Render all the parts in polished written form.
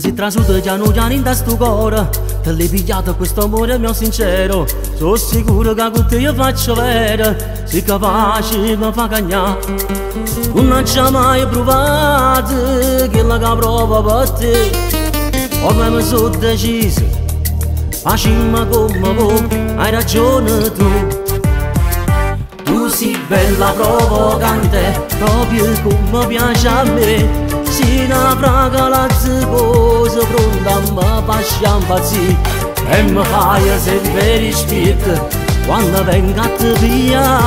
si trasuda piano piano in sto cuore. Te l'hai pigliato questo amore mio sincero. Sono sicuro che con te io faccio vero. Sei capace mi fa cagnare. Non c'è mai provato quella che provo per te. Come mi sono deciso, facciamo come vuoi, hai ragione tu. Tu sei bella provocante, proprio come piace a me. Si una praga la cosa pronta mi faccia impazzire. E mi fai sempre spirito quando vengo a te via.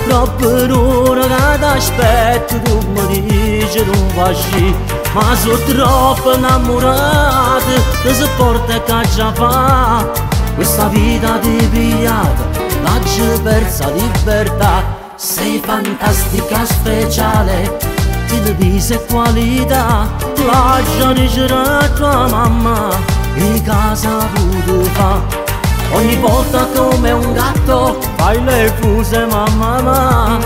Troppo un'ora che ti aspetto, tu mi dici non facci. Ma sono troppo innamorato, ti sopporto e che già fa. Questa vita di pigliata, l'hai persa libertà. Sei fantastica, speciale, ti divisa e qualità. La già dicerà a tua mamma che cosa vuoi fa. Ogni volta come un gatto fai le fuse mamma.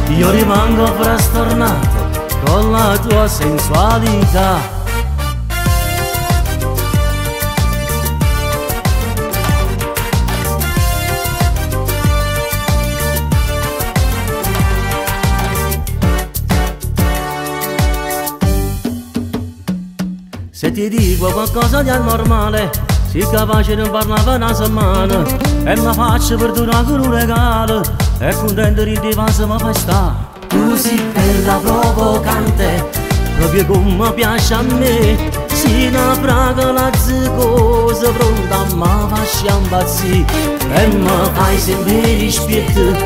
Io rimango frastornato con la tua sensualità. Se ti dico qualcosa di anormale, sei capace di parlare per una setmana. E mi faccio perdonare con un regalo, e contento di te se mi fai stare. Tu sei bella provocante, proprio come piace a me. Sei una praga la cosa pronta mi faccia impazzire. E mi fai sempre spirito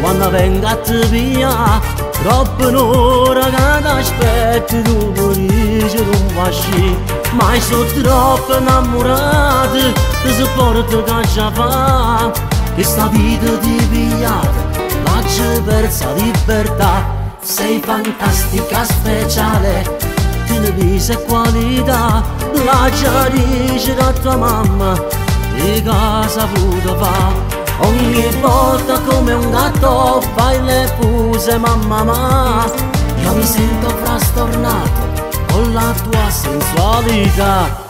quando vengo a te via. Troppo un'ora che ti aspetto, tu mi dici non facci. Ma sono troppo innamorato, ti sopporto che già fa. Questa vita di pigliata, l'hai persa libertà. Sei fantastica, speciale, ti ne divisa e qualità. La già dice a tua mamma di cosa vuoi fa. Ogni volta come un gatto fai le fuse mamma. Io mi sento frastornato con la tua sensualità.